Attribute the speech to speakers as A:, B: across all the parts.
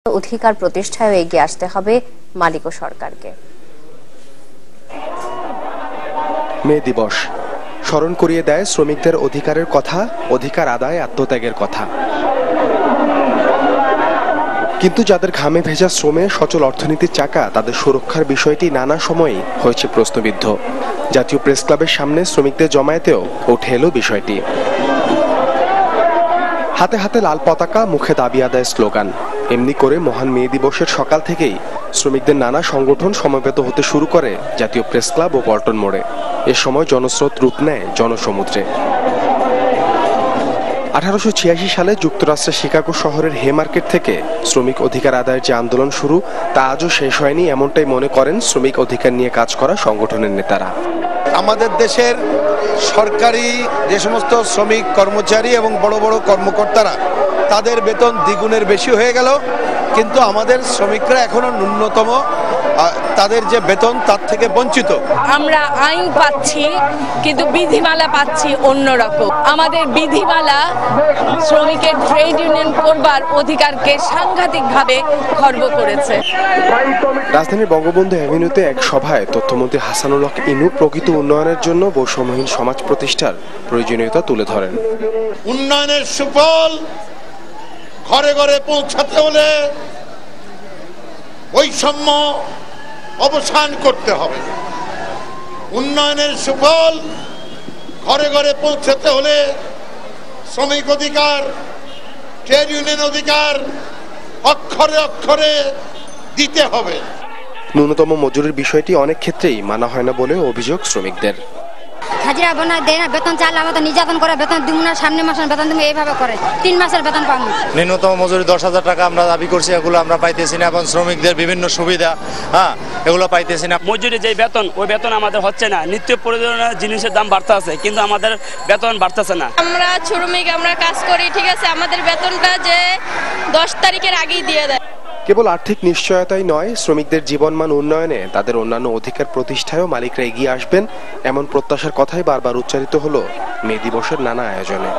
A: অধিকার প্রতিষ্ঠায় এগিয়ে আসতে হবে মালিক ও সরকারকে।
B: মে দিবস স্মরণ করিয়ে দেয় শ্রমিকদের অধিকারের কথা, অধিকার আদায়, আত্মত্যাগের কথা। কিন্তু যাদের ঘামে ভেজা শ্রমে সচল অর্থনীতির চাকা, তাদের সুরক্ষার বিষয়টি নানা সময়েই হয়েছে প্রশ্নবিদ্ধ। জাতীয় প্রেস ক্লাবের সামনে শ্রমিকদের জমায়েতেও উঠে এলো বিষয়টি। হাতে হাতে লাল পতাকা, মুখে দাবি আদায় স্লোগান। এমনি করে মহান মে দিবসের সকাল থেকেই শ্রমিকদের নানা সংগঠন সমবেত হতে শুরু করে জাতীয় প্রেস ক্লাব ও পল্টন মোড়ে। এ সময় জনস্রোত রূপ নেয় জনসমুদ্রে। 1886 সালে যুক্তরাষ্ট্রের শিকাগো শহরের হে মার্কেট থেকে শ্রমিক অধিকার আদায়ের যে আন্দোলন শুরু, তা আজও শেষ হয়নি, এমনটাই মনে করেন শ্রমিক অধিকার নিয়ে কাজ করা সংগঠনের নেতারা।
C: আমাদের দেশের সরকারি যে সমস্ত শ্রমিক কর্মচারী এবং বড় বড় কর্মকর্তারা, তাদের বেতন দ্বিগুণের বেশি হয়ে গেল, কিন্তু আমাদের শ্রমিকরা এখনো ন্যূনতম তাদের যে বেতন তার থেকে বঞ্চিত।
D: আমরা আইন পাচ্ছি কিন্তু বিধিমালা পাচ্ছি অন্যরকম। আমাদের বিধিমালা শ্রমিকের ট্রেড ইউনিয়ন করবার অধিকারকে সাংঘাতিকভাবে খর্ব করেছে।
B: রাজধানীর বঙ্গবন্ধু অ্যাভিনিউতে এক সভায় তথ্যমন্ত্রী হাসানুল হক ইনু প্রকৃত উন্নয়নের জন্য বৈষম্যহীন সমাজ প্রতিষ্ঠার প্রয়োজনীয়তা তুলে ধরেন।
E: উন্নয়নের সুফল ঘরে ঘরে পৌঁছাতে হলে বৈষম্য অবসান করতে হবে। উন্নয়নের সুফল ঘরে ঘরে পৌঁছাতে হলে শ্রমিক অধিকার, ট্রেড ইউনিয়ন অধিকার অক্ষরে অক্ষরে দিতে হবে।
B: ন্যূনতম মজুরির বিষয়টি অনেক ক্ষেত্রেই মানা হয় না বলে অভিযোগ শ্রমিকদের।
F: হাজিরা বানায় দেয় না, বেতন চাইলে আমাদের নির্যাতন করে, বেতন দিব না, সামনে মাসের বেতন দিব, এইভাবে করে 3 মাসের বেতন পাবো।
G: ন্যূনতম মজুরি 10,000 টাকা আমরা দাবি করছি, এগুলো আমরা পাইতেছি না, এবং শ্রমিকদের বিভিন্ন সুবিধা এগুলো পাইতেছি না।
H: মজুরি যে বেতন, ওই বেতন আমাদের হচ্ছে না। নিত্য প্রয়োজনীয় জিনিসের দাম বাড়তে আছে, কিন্তু আমাদের বেতন বাড়তেছে না।
D: আমরা শ্রমিক, আমরা কাজ করি, ঠিক আছে, আমাদের বেতনটা যে 10 তারিখের আগেই দিয়ে দেয়।
B: কেবল আর্থিক নিশ্চয়তাই নয়, শ্রমিকদের জীবনমান উন্নয়নে, তাদের অন্যান্য অধিকার প্রতিষ্ঠায়ও মালিকরা এগিয়ে আসবেন, এমন প্রত্যাশার কথাই বারবার উচ্চারিত হলো মে দিবসের নানা আয়োজনে।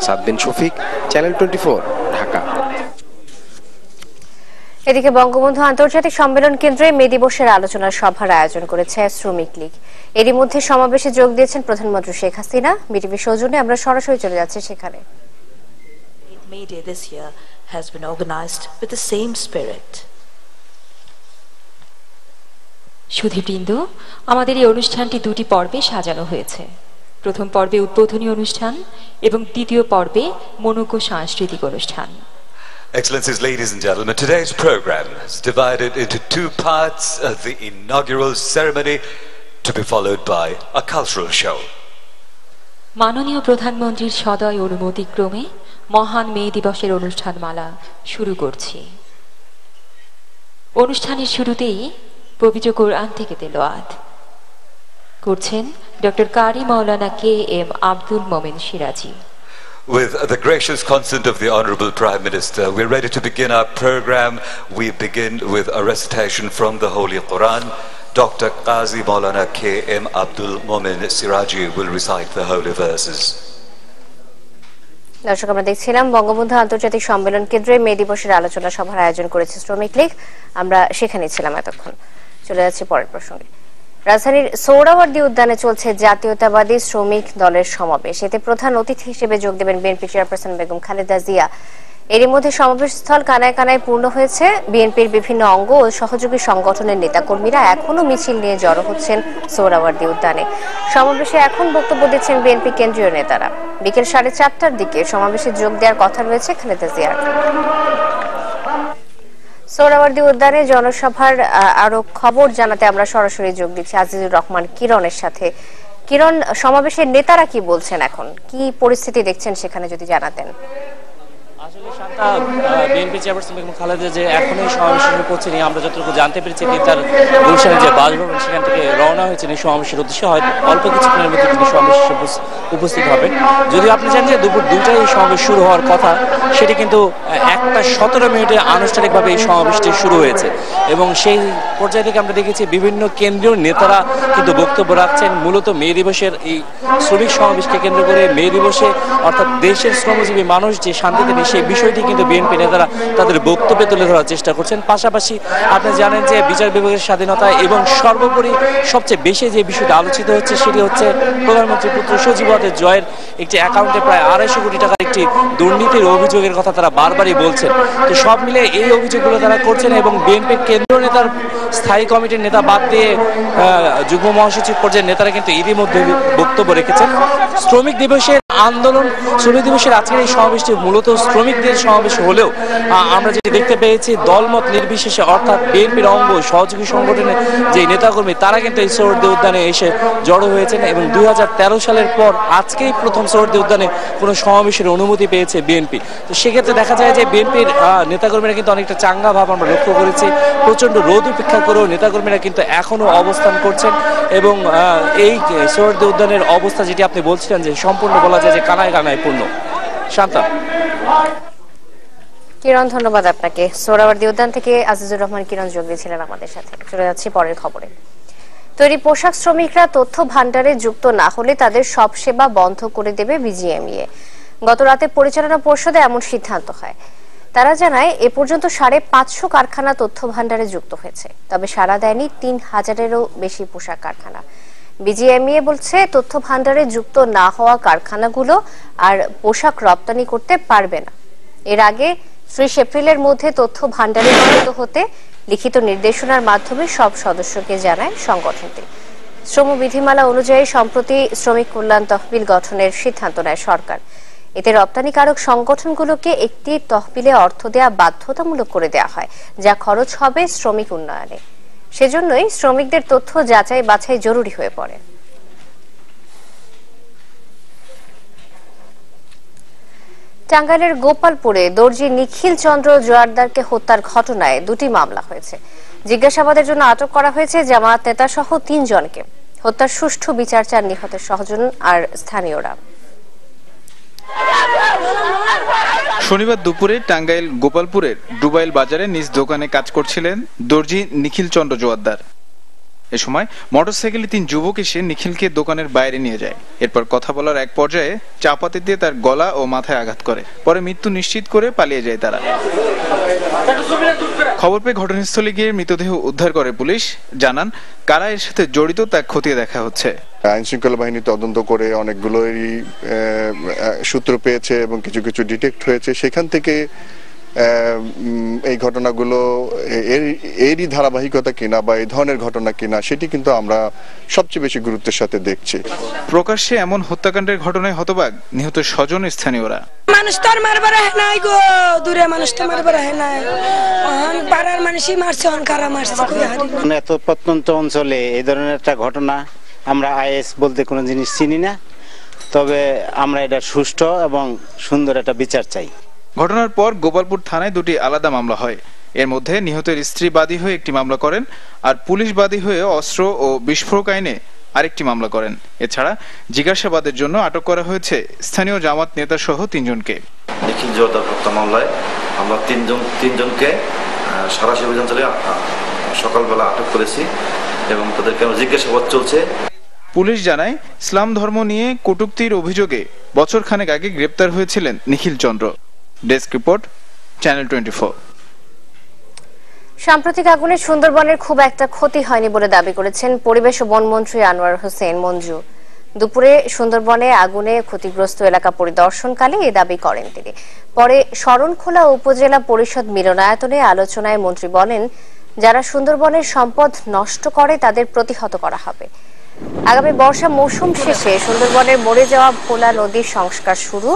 B: সাদবিন শফিক, চ্যানেল 24, ঢাকা।
A: এদিকে বঙ্গবন্ধু আন্তর্জাতিক সম্মেলন কেন্দ্রে মে দিবসের আলোচনা সভার আয়োজন করেছে শ্রমিক লীগ। এরই মধ্যে সমাবেশে যোগ দিয়েছেন প্রধানমন্ত্রী শেখ হাসিনা। বিটিভি সৌজন্যে আমরা সরাসরি চলে যাচ্ছি সেখানে।
I: May Day this year has been organized with the same spirit.
J: সুধীবৃন্দ, আমাদের এই অনুষ্ঠানটি 2টি পর্বে সাজানো হয়েছে। প্রথম পর্বে উদ্বোধনী অনুষ্ঠান এবং দ্বিতীয় পর্বে মনোজ্ঞ সাংস্কৃতিক অনুষ্ঠান।
K: Excellencies, ladies and gentlemen, today's program is divided into 2 parts: the inaugural ceremony to be followed by a cultural show.
J: মাননীয় প্রধানমন্ত্রীর সদয় অনুমতিক্রমে মহান মে দিবসের অনুষ্ঠানমালা শুরু করছি। অনুষ্ঠানের শুরুতেই পবিত্র কোরআন থেকে তেলাওয়াত করছেন ডক্টর কারি মাওলানা KM. Abdul Momen Siraji.
K: With the gracious consent of the Honorable Prime Minister, we're ready to begin our program. We begin with a recitation from the Holy Quran. Dr. Qazi Maulana K.M. Abdul Momin Siraji will recite the holy verses.
A: দর্শক, আমরা দেখছিলাম বঙ্গবন্ধু আন্তর্জাতিক সম্মেলন কেন্দ্রে মে দিবসের আলোচনা সভার আয়োজন করেছে শ্রমিক লীগ। আমরা সেখানে ছিলাম এতক্ষণ। চলে যাচ্ছি পরের প্রসঙ্গে। রাজধানীর সোহরাওয়ার্দী উদ্যানে চলছে জাতীয়তাবাদী শ্রমিক দলের সমাবেশ। এতে প্রধান অতিথি হিসেবে যোগ দেবেন বিএনপি চেয়ারপারসন বেগম খালেদা জিয়া। এরই মধ্যে সমাবেশস্থল কানায় কানায় পূর্ণ হয়েছে। বিএনপির বিভিন্ন অঙ্গ ও সহযোগী সংগঠনের নেতাকর্মীরা এখনো মিছিল নিয়ে জড়ো হচ্ছেন সোহরাওয়ার্দী উদ্যানে। সমাবেশে এখন বক্তব্য দিচ্ছেন বিএনপি কেন্দ্রীয় নেতারা। বিকেল 4:30টার দিকে সমাবেশে যোগ দেওয়ার কথা রয়েছে খালেদা জিয়ার। সোহরাওয়ার্দী উদ্যানে জনসভার আরো খবর জানাতে আমরা সরাসরি যোগ দিচ্ছি আজিজুর রহমান কিরণের সাথে। কিরণ, সমাবেশের নেতারা কি বলছেন, এখন কি পরিস্থিতি দেখছেন সেখানে যদি জানাতেন।
H: আসলে শান্তা, বিএনপি চেয়ারপারসন বেগম খালেদা যে এখনই সমাবেশে পৌঁছেনি, আমরা যতটুকু জানতে পেরেছি তার গুলশানের যে বাসভবন সেখান থেকে রওনা হয়েছেন এই সমাবেশের উদ্দেশ্যে। হয়তো অল্প কিছুক্ষণের মধ্যে তিনি সমাবেশে উপস্থিত হবেন। যদিও আপনি জানেন যে দুপুর 2টায় এই সমাবেশ শুরু হওয়ার কথা, সেটি কিন্তু 1:17 আনুষ্ঠানিকভাবে এই সমাবেশটি শুরু হয়েছে। এবং সেই পর্যায়ে থেকে আমরা দেখেছি বিভিন্ন কেন্দ্রীয় নেতারা কিন্তু বক্তব্য রাখছেন। মূলত মে দিবসের এই শ্রমিক সমাবেশকে কেন্দ্র করে মে দিবসে, অর্থাৎ দেশের শ্রমজীবী মানুষ যে শান্তিতে সেই বিষয়টি কিন্তু বিএনপি নেতারা তাদের বক্তব্যে তুলে ধরার চেষ্টা করছেন। পাশাপাশি আপনি জানেন যে বিচার বিভাগের স্বাধীনতা এবং সর্বোপরি সবচেয়ে বেশি যে বিষয়টা আলোচিত হচ্ছে সেটি হচ্ছে প্রধানমন্ত্রী পুত্র সজীবদের জয়ের একটি অ্যাকাউন্টে প্রায় 250 কোটি টাকার একটি দুর্নীতির অভিযোগের কথা তারা বারবারই বলছেন। তো সব মিলে এই অভিযোগগুলো তারা করছেন এবং বিএনপির কেন্দ্রীয় নেতার স্থায়ী কমিটির নেতা বাদ দিয়ে যুগ্ম মহাসচিব পর্যায়ের নেতারা কিন্তু ইতিমধ্যে বক্তব্য রেখেছেন। শ্রমিক দিবসের আন্দোলন, শ্রমিক দিবসের আজকের এই সমাবেশটি মূলত শ্রমিকদের সমাবেশ হলেও আমরা যেটি দেখতে পেয়েছি দলমত নির্বিশেষে অর্থাৎ বিএনপির অঙ্গ সহযোগী সংগঠনের যে নেতাকর্মী তারা কিন্তু এই সোহরাওয়ার্দী উদ্যানে এসে জড়ো হয়েছেন এবং 2013 সালের পর আজকেই প্রথম সোহরাওয়ার্দী উদ্যানে কোনো সমাবেশের অনুমতি পেয়েছে বিএনপি। তো সেক্ষেত্রে দেখা যায় যে বিএনপির নেতাকর্মীরা কিন্তু অনেকটা চাঙ্গা ভাব আমরা লক্ষ্য করেছি। প্রচণ্ড রোদ উপেক্ষা করেও নেতাকর্মীরা কিন্তু এখনও অবস্থান করছেন এবং এই সোহরাওয়ার্দী উদ্যানের অবস্থা যেটি আপনি বলছিলেন যে সম্পূর্ণ বলা যায় যে কানায় কানায় পূর্ণ। শান্তা।
A: কিরণ, ধন্যবাদ আপনাকে। সোহরাওয়ার্দী উদ্যান থেকে আজিজুর রহমান কিরণ যোগ দিয়েছিলেন আমাদের সাথে। চলে যাচ্ছি পরের খবরে। তৈরি পোশাক শ্রমিকরা তথ্য ভান্ডারে যুক্ত না হলে তাদের সব সেবা বন্ধ করে দেবে বিজিএমইএ। গত রাতে পরিচালনা পর্ষদে এমন সিদ্ধান্ত হয়। তারা জানায় এ পর্যন্ত 550 কারখানা তথ্য ভান্ডারে যুক্ত হয়েছে, তবে সাড়া দেয়নি 3000-এরও বেশি পোশাক কারখানা। বিজিএমইএ বলছে তথ্য ভান্ডারে যুক্ত না হওয়া কারখানাগুলো আর পোশাক রপ্তানি করতে পারবে না। এর আগে 30 এপ্রিলের মধ্যে তথ্য ভান্ডারে যুক্ত হতে লিখিত নির্দেশনার মাধ্যমে সব সদস্যকে জানায় সংগঠনটি। শ্রম বিধিমালা অনুযায়ী সম্প্রতি শ্রমিক কল্যাণ তহবিল গঠনের সিদ্ধান্ত নেয় সরকার। এতে রপ্তানিকারক সংগঠনগুলোকে একটি তহবিলে অর্থ দেওয়া বাধ্যতামূলক করে দেওয়া হয়, যা খরচ হবে শ্রমিক উন্নয়নে। সেজন্যই শ্রমিকদের তথ্য যাচাই বাছাই জরুরি হয়ে পড়ে। টাঙ্গাইলের গোপালপুরে দর্জি নিখিল চন্দ্র জোয়ারদারকে হত্যার ঘটনায় 2টি মামলা হয়েছে। জিজ্ঞাসাবাদের জন্য আটক করা হয়েছে জামায়াত নেতা সহ 3 জনকে। হত্যার সুষ্ঠু বিচার চান নিহতের স্বজন আর স্থানীয়রা।
L: শনিবার দুপুরে টাঙ্গাইল গোপালপুরের ডুবাইল বাজারে নিজ দোকানে কাজ করছিলেন দর্জি নিখিল চন্দ্র জোয়ারদার। এ সময় মোটরসাইকেলে 3 যুবক এসে নিখিলকে দোকানের বাইরে নিয়ে যায়। এরপর কথা বলার এক পর্যায়ে চাপাতি দিয়ে তার গলা ও মাথায় আঘাত করে। পরে মৃত্যু নিশ্চিত করে পালিয়ে যায় তারা। খবর পেয়ে ঘটনাস্থলে গিয়ে মৃতদেহ উদ্ধার করে পুলিশ। জানান কারা এর সাথে জড়িত তা খতিয়ে দেখা হচ্ছে।
M: আইন শৃঙ্খলা বাহিনী তদন্ত করে অনেকগুলোই সূত্র পেয়েছে এবং কিছু কিছু ডিটেক্ট হয়েছে। সেখান থেকে এই ঘটনাগুলো এরই ধারাবাহিকতা কিনা বা এই ধরনের ঘটনা কিনা সেটি কিন্তু আমরা সবচেয়ে বেশি গুরুত্বের সাথে দেখছি।
L: প্রকাশ্যে এমন হত্যাকাণ্ডের ঘটনায় হতবাক নিহত স্বজন স্থানীয়রা।
N: মানুষ তো মারবার নাই গো, দূরে মানুষ তো মারবার নাই, পাড়ার মানুষই মারছে, কারা মারছে।
O: এত প্রত্যন্ত অঞ্চলে এই ধরনের একটা ঘটনা, আমরা আইএস বলতে কোনো জিনিস চিনি না, তবে আমরা এটা সুষ্ঠু এবং সুন্দর একটা বিচার চাই।
L: ঘটনার পর গোপালপুর থানায় 2টি আলাদা মামলা হয়। এর মধ্যে নিহতের স্ত্রী বাদী হয়ে একটি মামলা করেন আর পুলিশ বাদী হয়ে অস্ত্র ও বিস্ফোরক আইনে আরেকটি মামলা করেন। এছাড়া জিজ্ঞাসাবাদের জন্য আটক করা হয়েছে স্থানীয় জামাত নেতা সহ 3 জনকে।
P: নিখিল জোয়ারদার হত্যা মামলায় আমরা 3 জনকে সারাশি অভিযান সকালবেলা আটক করেছি এবং তাদেরকে জিজ্ঞাসাবাদ চলছে।
L: পুলিশ জানায় ইসলাম ধর্ম নিয়ে কটূক্তির অভিযোগে বছর খানেক আগে গ্রেপ্তার হয়েছিলেন Nikhil Chandra. Desk report, channel 24।
A: সাম্প্রতিক আগুনে সুন্দরবনের খুব একটা ক্ষতি হয়নি বলে দাবি করেছেন পরিবেশ ও বনমন্ত্রী আনোয়ার হোসেন মঞ্জু। দুপুরে সুন্দরবনে আগুনে ক্ষতিগ্রস্ত এলাকা পরিদর্শনকালে এ দাবি করেন তিনি। পরে শরণখোলা উপজেলা পরিষদ মিলনায়তনে আলোচনায় মন্ত্রী বলেন, যারা সুন্দরবনের সম্পদ নষ্ট করে তাদের প্রতিহত করা হবে। আগামী বর্ষা মৌসুম শেষে সুন্দরবনের মরে যাওয়া ভোলা নদীর সংস্কার শুরু,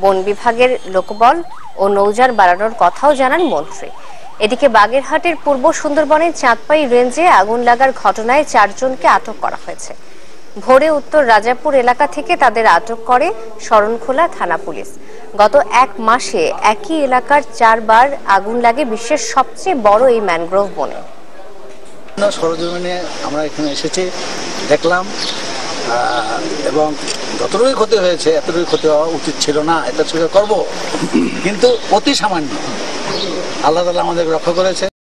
A: বন বিভাগের লোকবল ও নৌযান বাড়ানোর কথাও জানান মন্ত্রী। এদিকে বাগেরহাটের পূর্ব সুন্দরবনের চাঁদপাই রেঞ্জে আগুন লাগার ঘটনায় 4 জনকে আটক করা হয়েছে। ভোরে উত্তর রাজাপুর এলাকা থেকে তাদের আটক করে শরণখোলা থানা পুলিশ। গত 1 মাসে একই এলাকার 4 বার আগুন লাগে বিশ্বের সবচেয়ে বড় এই ম্যানগ্রোভ বনে।
Q: সরজমিনে আমরা এখানে এসেছি, দেখলাম এবং যতটুকু ক্ষতি হয়েছে এতটুকু ক্ষতি হওয়া উচিত ছিল না, এটা স্বীকার করবো, কিন্তু অতি সামান্য। আল্লাহ তাআলা আমাদের রক্ষা করেছে।